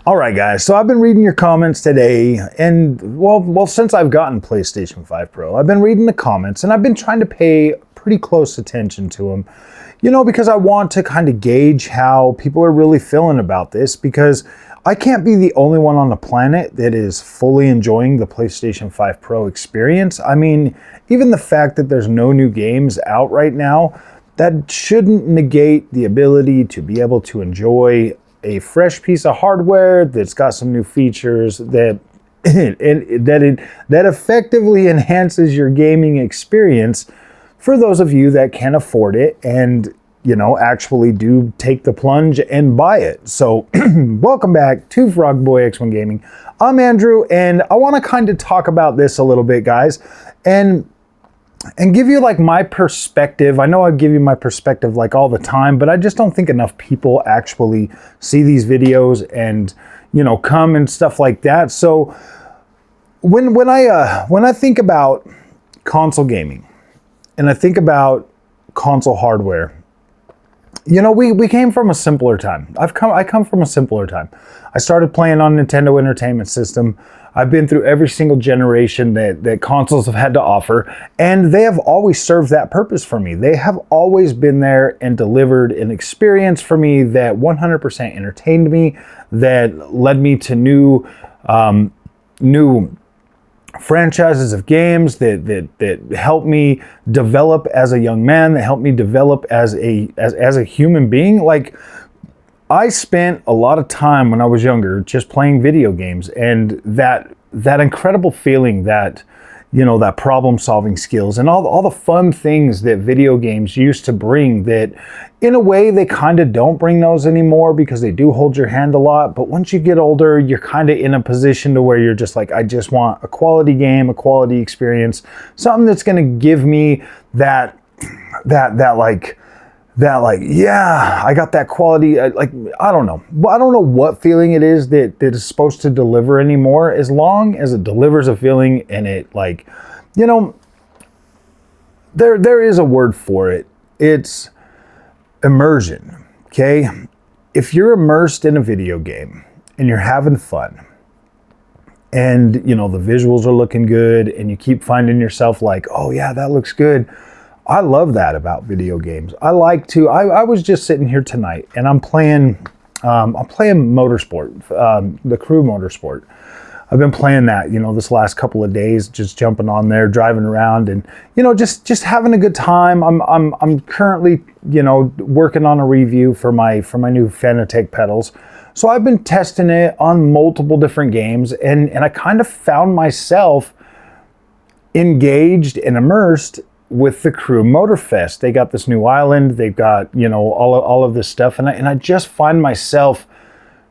All right, guys, so I've been reading your comments today, and well, since I've gotten PlayStation 5 Pro, I've been reading the comments, and I've been trying to pay pretty close attention to them, you know, because I want to kind of gauge how people are really feeling about this, because I can't be the only one on the planet that is fully enjoying the PlayStation 5 Pro experience. I mean, even the fact that there's no new games out right now, that shouldn't negate the ability to be able to enjoy a fresh piece of hardware that's got some new features that effectively enhances your gaming experience for those of you that can afford it and, you know, actually do take the plunge and buy it. So welcome back to Frogboy X1 Gaming. I'm Andrew, and I want to kind of talk about this a little bit, guys, and give you like my perspective. I know I give you my perspective like all the time, but I just don't think enough people actually see these videos and, you know, come and stuff like that. So when I think about console gaming and I think about console hardware, you know, we came from a simpler time. I come from a simpler time. I started playing on Nintendo Entertainment System. I've been through every single generation that consoles have had to offer, and they have always served that purpose for me. They have always been there and delivered an experience for me that 100% entertained me, that led me to new franchises of games that helped me develop as a young man, that helped me develop as a human being. Like, I spent a lot of time when I was younger just playing video games, and that incredible feeling, that, you know, that problem solving skills and all the fun things that video games used to bring, that in a way they kind of don't bring those anymore because they do hold your hand a lot. But once you get older, you're kind of in a position to where you're just like, I just want a quality game, a quality experience, something that's going to give me that yeah, I got that quality. Like, I don't know what feeling it is that is supposed to deliver anymore, as long as it delivers a feeling. And it, like, you know, there is a word for it. It's immersion. Okay. If you're immersed in a video game and you're having fun, and, you know, the visuals are looking good, and you keep finding yourself like, oh yeah, that looks good. I love that about video games. I was just sitting here tonight, and I'm playing Motorsport, the Crew Motorsport. I've been playing that, you know, this last couple of days, just jumping on there, driving around, and, you know, just having a good time. I'm currently, you know, working on a review for my new Fanatec pedals. So I've been testing it on multiple different games, and I kind of found myself engaged and immersed with the Crew Motorfest. They got this new island. They've got, you know, all of this stuff, and I just find myself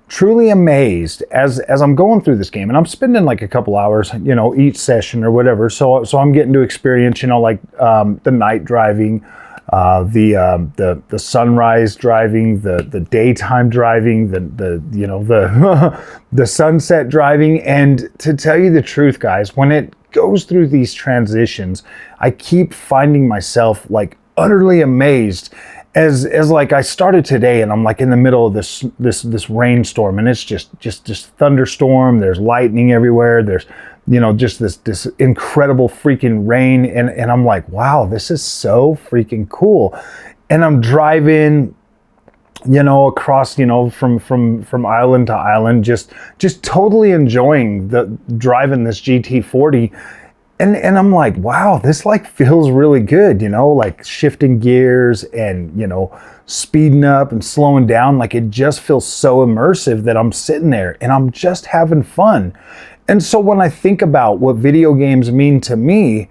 truly amazed as I'm going through this game, and I'm spending like a couple hours, you know, each session or whatever. So I'm getting to experience, you know, like the night driving, the sunrise driving, the daytime driving, the you know, the sunset driving. And to tell you the truth, guys, when it goes through these transitions, I keep finding myself like utterly amazed as like I started today, and I'm like in the middle of this rainstorm, and it's just thunderstorm. There's lightning everywhere. There's, you know, just this incredible freaking rain, and I'm like, wow, this is so freaking cool. And I'm driving, you know, across, you know, from island to island, just totally enjoying driving this GT40. And I'm like, wow, this like feels really good, you know, like shifting gears and, you know, speeding up and slowing down. Like, it just feels so immersive that I'm sitting there and I'm just having fun. And so when I think about what video games mean to me,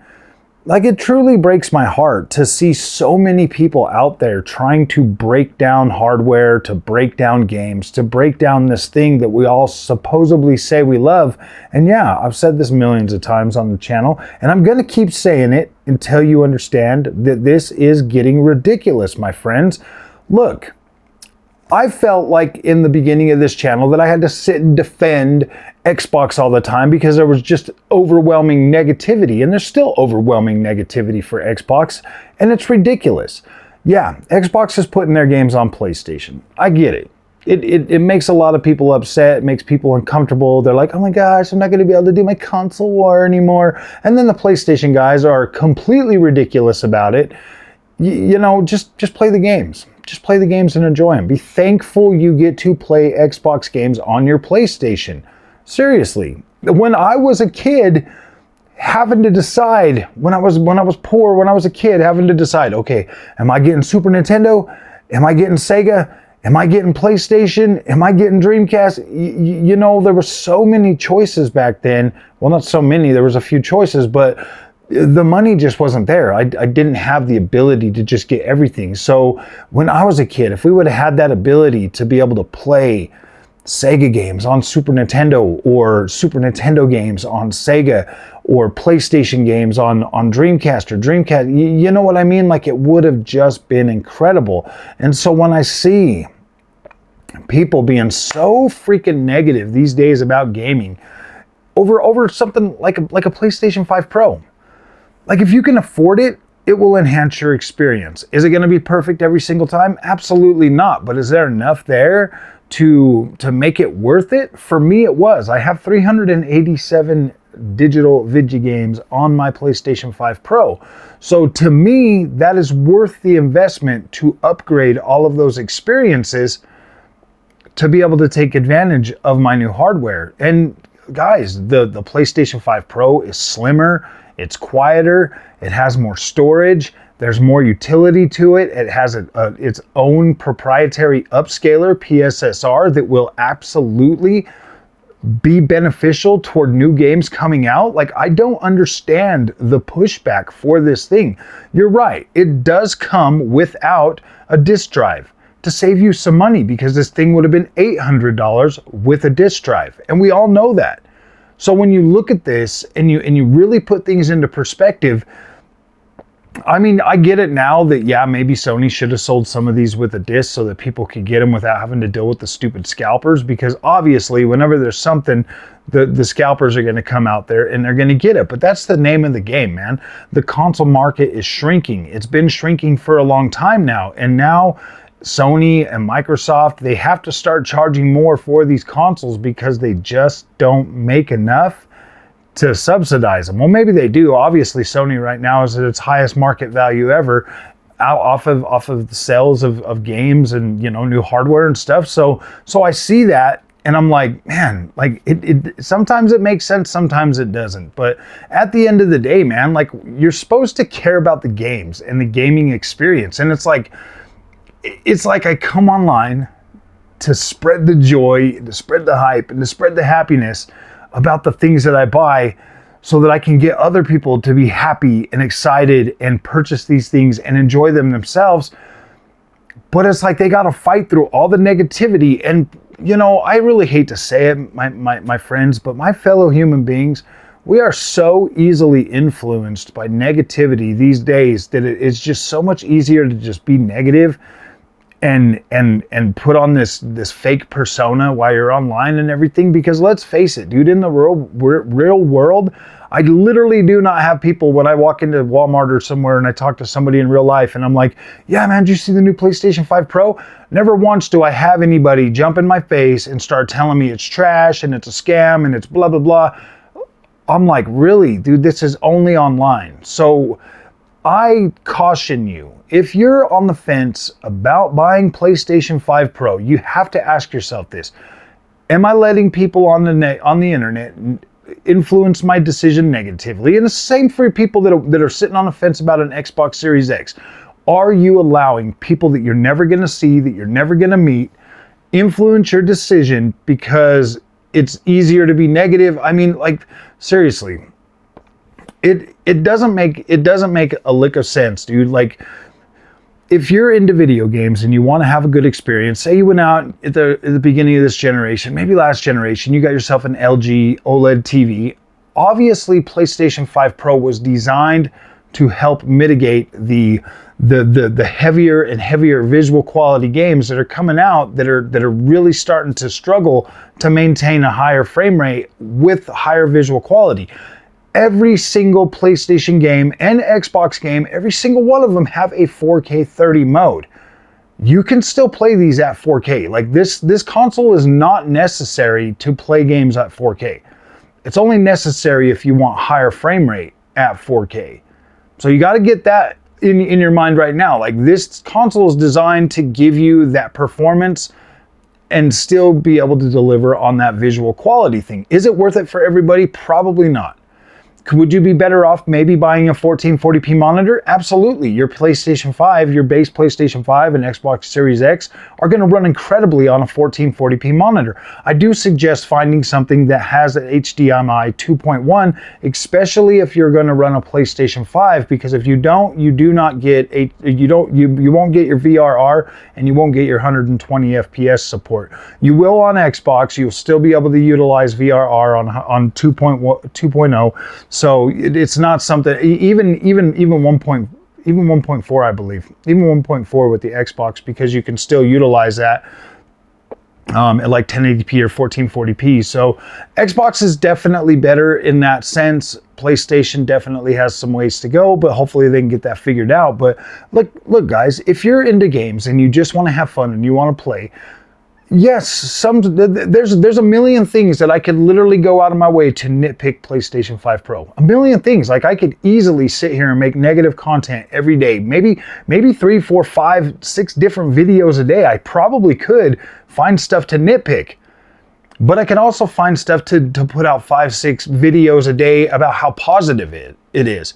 like, it truly breaks my heart to see so many people out there trying to break down hardware, to break down games, to break down this thing that we all supposedly say we love. And yeah, I've said this millions of times on the channel, and I'm going to keep saying it until you understand that this is getting ridiculous, my friends. Look, I felt like in the beginning of this channel that I had to sit and defend Xbox all the time because there was just overwhelming negativity, and there's still overwhelming negativity for Xbox, and it's ridiculous. Yeah, Xbox is putting their games on PlayStation. I get it. it makes a lot of people upset. It makes people uncomfortable. They're like, oh my gosh, I'm not going to be able to do my console war anymore. And then the PlayStation guys are completely ridiculous about it. You know, just play the games. Just play the games and enjoy them. Be thankful you get to play Xbox games on your PlayStation. Seriously. When I was a kid, having to decide, when I was poor, when I was a kid, having to decide, okay, am I getting Super Nintendo? Am I getting Sega? Am I getting PlayStation? Am I getting Dreamcast? You know, there were so many choices back then. Well, not so many, there was a few choices, but the money just wasn't there. I didn't have the ability to just get everything. So when I was a kid, if we would have had that ability to be able to play Sega games on Super Nintendo, or Super Nintendo games on Sega, or PlayStation games on Dreamcast or Dreamcast, you know what I mean? Like, it would have just been incredible. And so when I see people being so freaking negative these days about gaming over something like a PlayStation 5 Pro, like, if you can afford it, it will enhance your experience. Is it going to be perfect every single time? Absolutely not. But is there enough there to make it worth it? For me, it was. I have 387 digital video games on my PlayStation 5 Pro. So to me, that is worth the investment to upgrade all of those experiences to be able to take advantage of my new hardware. And guys, the PlayStation 5 Pro is slimmer, it's quieter, it has more storage, there's more utility to it. It has its own proprietary upscaler, PSSR, that will absolutely be beneficial toward new games coming out. Like, I don't understand the pushback for this thing. You're right, it does come without a disk drive to save you some money, because this thing would have been $800 with a disk drive, and we all know that. So when you look at this and you really put things into perspective, I mean, I get it now that, yeah, maybe Sony should have sold some of these with a disc so that people could get them without having to deal with the stupid scalpers, because obviously whenever there's something, the scalpers are going to come out there and they're going to get it. But that's the name of the game, man. The console market is shrinking. It's been shrinking for a long time now. And now Sony and Microsoft, they have to start charging more for these consoles because they just don't make enough to subsidize them. Well, maybe they do. Obviously, Sony right now is at its highest market value ever, off of the sales of games and, you know, new hardware and stuff. So I see that and I'm like, man, like it sometimes it makes sense, sometimes it doesn't. But at the end of the day, man, like, you're supposed to care about the games and the gaming experience. And it's like I come online to spread the joy, to spread the hype, and to spread the happiness about the things that I buy, so that I can get other people to be happy and excited and purchase these things and enjoy them themselves. But it's like they got to fight through all the negativity. And, you know, I really hate to say it, my friends, but my fellow human beings, we are so easily influenced by negativity these days that it's just so much easier to just be negative and put on this fake persona while you're online and everything. Because let's face it, dude, in the real world, I literally do not have people when I walk into Walmart or somewhere and I talk to somebody in real life and I'm like, yeah, man, did you see the new PlayStation 5 Pro? Never once do I have anybody jump in my face and start telling me it's trash and it's a scam and it's blah, blah, blah. I'm like, really, dude, this is only online. So I caution you, if you're on the fence about buying PlayStation 5 Pro, you have to ask yourself this: am I letting people on the internet influence my decision negatively? And the same for people that are sitting on the fence about an Xbox Series X. Are you allowing people that you're never going to see, that you're never going to meet, influence your decision because it's easier to be negative? I mean, like, seriously. It doesn't make a lick of sense, dude. Like, if you're into video games and you want to have a good experience, say you went out at the beginning of this generation, maybe last generation, you got yourself an LG OLED TV. Obviously, PlayStation 5 Pro was designed to help mitigate the heavier and heavier visual quality games that are coming out that are really starting to struggle to maintain a higher frame rate with higher visual quality. Every single PlayStation game and Xbox game, every single one of them have a 4K 30 mode. you can still play these at 4K. Like this console is not necessary to play games at 4K. It's only necessary if you want higher frame rate at 4K. So you got to get that in your mind right now. Like this console is designed to give you that performance and still be able to deliver on that visual quality thing. Is it worth it for everybody? Probably not. Would you be better off maybe buying a 1440p monitor? Absolutely. Your PlayStation 5, your base PlayStation 5 and Xbox Series X are going to run incredibly on a 1440p monitor. I do suggest finding something that has an HDMI 2.1, especially if you're going to run a PlayStation 5, because if you don't, you do not get you won't get your VRR and you won't get your 120 FPS support. You will on Xbox. You'll still be able to utilize VRR on 2.0. So it's not something, even 1.4, I believe, even 1.4 with the Xbox, because you can still utilize that at like 1080p or 1440p. So Xbox is definitely better in that sense. PlayStation definitely has some ways to go, but hopefully they can get that figured out. But look guys, if you're into games and you just want to have fun and you want to play, yes, there's a million things that I could literally go out of my way to nitpick PlayStation 5 Pro. A million things. Like I could easily sit here and make negative content every day. Maybe 3, 4, 5, 6 different videos a day. I probably could find stuff to nitpick. But I can also find stuff to put out 5, 6 videos a day about how positive it is.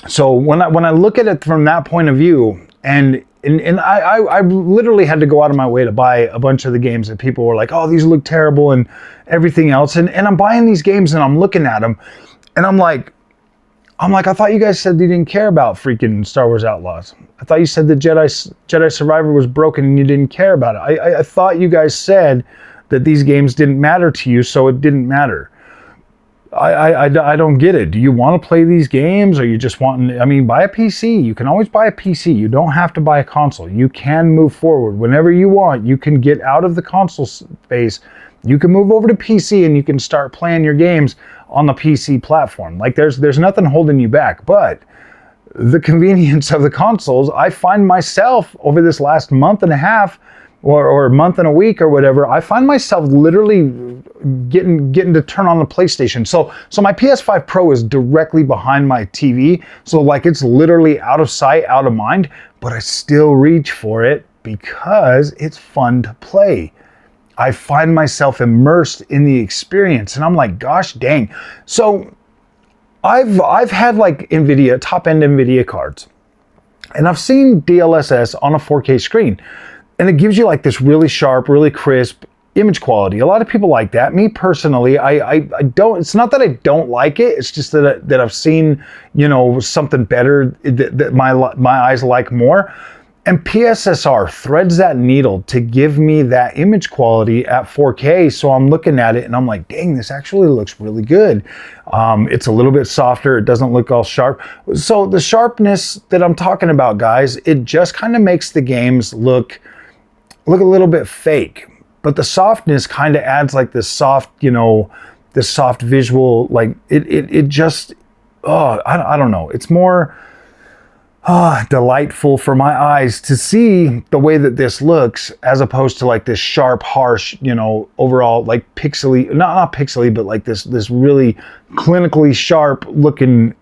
So when I look at it from that point of view, and I literally had to go out of my way to buy a bunch of the games that people were like, oh, these look terrible and everything else. And I'm buying these games and I'm looking at them and I'm like, I thought you guys said you didn't care about freaking Star Wars Outlaws. I thought you said the Jedi Survivor was broken and you didn't care about it. I thought you guys said that these games didn't matter to you, so it didn't matter. I don't get it. Do you want to play these games, or you just want, I mean, buy a PC. You can always buy a PC. You don't have to buy a console. You can move forward whenever you want. You can get out of the console space. You can move over to PC and you can start playing your games on the PC platform. Like there's nothing holding you back, but the convenience of the consoles, I find myself over this last month and a half or a month and a week or whatever, I find myself literally getting to turn on the PlayStation. So my PS5 Pro is directly behind my TV. So like it's literally out of sight, out of mind, but I still reach for it because it's fun to play. I find myself immersed in the experience and I'm like, gosh dang. So I've had like NVIDIA, top end NVIDIA cards, and I've seen DLSS on a 4K screen. And it gives you like this really sharp, really crisp image quality. A lot of people like that. Me personally, I don't, it's not that I don't like it. It's just that I've seen, something better that my eyes like more. And PSSR threads that needle to give me that image quality at 4K. So I'm looking at it and I'm like, dang, this actually looks really good. It's a little bit softer. It doesn't look all sharp. So the sharpness that I'm talking about, guys, it just kind of makes the games look a little bit fake, but the softness kind of adds like this soft, this soft visual, like it just, I don't know. It's more delightful for my eyes to see the way that this looks, as opposed to like this sharp, harsh, overall like pixely, not pixely, but like this really clinically sharp looking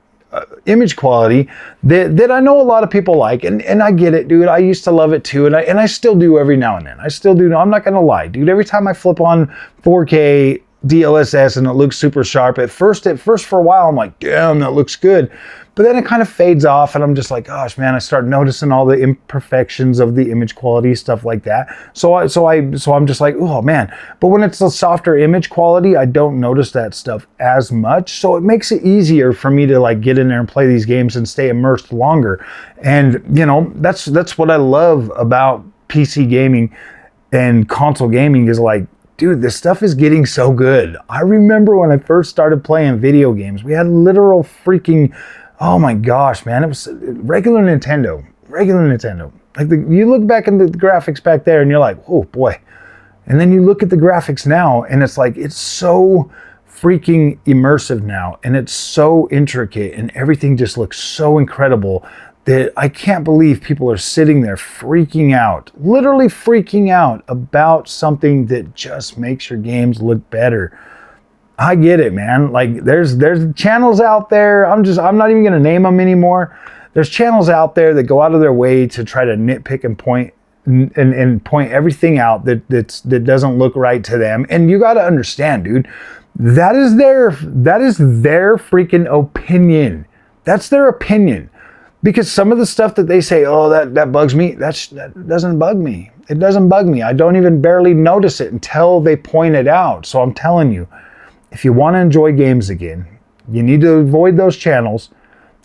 image quality that I know a lot of people like, and I get it, dude. I used to love it too, and I still do every now and then. I still do. I'm not gonna lie, dude. Every time I flip on 4K DLSS and it looks super sharp, at first for a while I'm like, damn, that looks good. But then it kind of fades off and I'm just like, gosh, man, I start noticing all the imperfections of the image quality, stuff like that. So I'm just like, oh man. But when it's a softer image quality, I don't notice that stuff as much. So it makes it easier for me to like get in there and play these games and stay immersed longer. And that's what I love about PC gaming and console gaming is like, dude, this stuff is getting so good. I remember when I first started playing video games, we had literal freaking, oh my gosh, man, it was regular Nintendo. Like you look back into the graphics back there and you're like, oh boy. And then you look at the graphics now and it's like, it's so freaking immersive now. And it's so intricate and everything just looks so incredible that I can't believe people are sitting there freaking out, literally freaking out about something that just makes your games look better. I get it, man. Like there's channels out there. I'm not even gonna name them anymore. There's channels out there that go out of their way to try to nitpick and point point everything out that doesn't look right to them. And you got to understand, dude, that is their freaking opinion. That's their opinion. Because some of the stuff that they say, oh, that bugs me, that doesn't bug me. It doesn't bug me. I don't even barely notice it until they point it out. So I'm telling you, if you want to enjoy games again, you need to avoid those channels,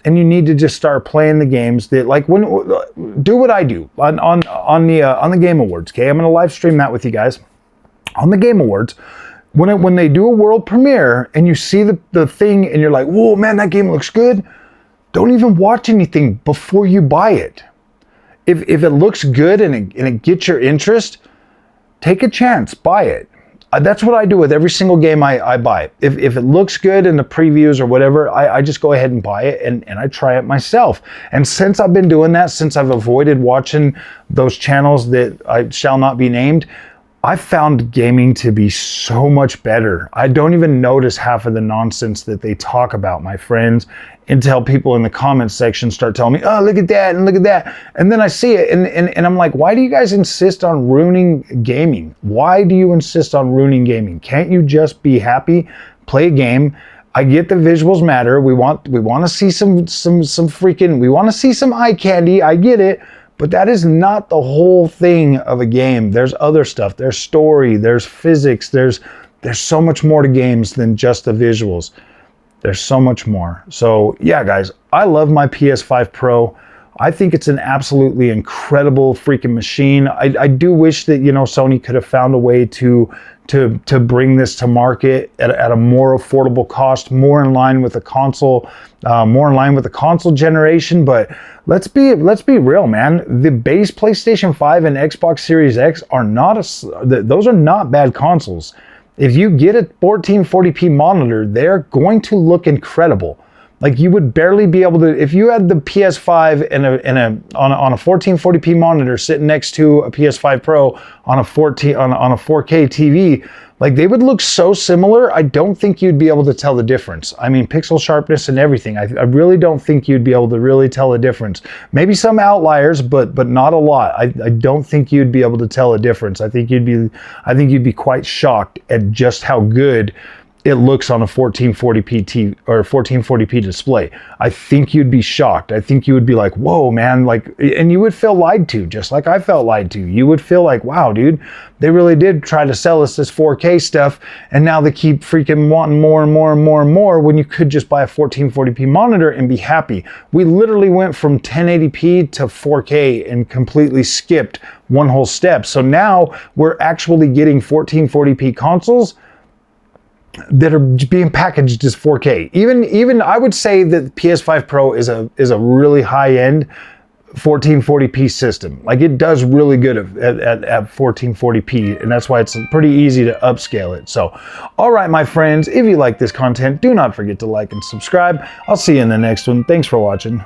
and you need to just start playing the games that, like, do what I do on the Game Awards. Okay, I'm gonna live stream that with you guys on the Game Awards. When they do a world premiere and you see the thing and you're like, whoa, man, that game looks good. Don't even watch anything before you buy it. If it looks good and it gets your interest, take a chance, buy it. That's what I do with every single game I buy. If it looks good in the previews or whatever, I just go ahead and buy it and I try it myself. And since I've been doing that, since I've avoided watching those channels that I shall not be named, I found gaming to be so much better. I don't even notice half of the nonsense that they talk about, my friends, until people in the comments section start telling me, oh, look at that and look at that. And then I see it and I'm like, why do you guys insist on ruining gaming? Why do you insist on ruining gaming? Can't you just be happy, play a game? I get the visuals matter. We want to see some freaking, we want to see some eye candy. I get it. But that is not the whole thing of a game. There's other stuff. There's story, there's physics, there's so much more to games than just the visuals. There's so much more. So yeah, guys, I love my PS5 Pro. I think it's an absolutely incredible freaking machine. I do wish that, Sony could have found a way to bring this to market at a more affordable cost, more in line with the console, generation. But let's be real, man. The base PlayStation 5 and Xbox Series X are those are not bad consoles. If you get a 1440p monitor, they're going to look incredible. Like you would barely be able to, if you had the PS5 on a 1440p monitor sitting next to a PS5 Pro on a 4K TV, like they would look so similar. I don't think you'd be able to tell the difference. I mean, pixel sharpness and everything. I really don't think you'd be able to really tell the difference. Maybe some outliers, but not a lot. I don't think you'd be able to tell a difference. I think you'd be quite shocked at just how good it looks on a 1440p TV or 1440p display. I think you'd be shocked. I think you would be like, whoa, man, like, and you would feel lied to, just like I felt lied to. You would feel like, wow, dude, they really did try to sell us this 4K stuff, and now they keep freaking wanting more and more and more and more when you could just buy a 1440p monitor and be happy. We literally went from 1080p to 4K and completely skipped one whole step. So now we're actually getting 1440p consoles that are being packaged as 4K. Even I would say that PS5 Pro is a really high-end 1440p system. Like it does really good at 1440p, and that's why it's pretty easy to upscale it. So, all right, my friends, if you like this content, do not forget to like and subscribe. I'll see you in the next one. Thanks for watching.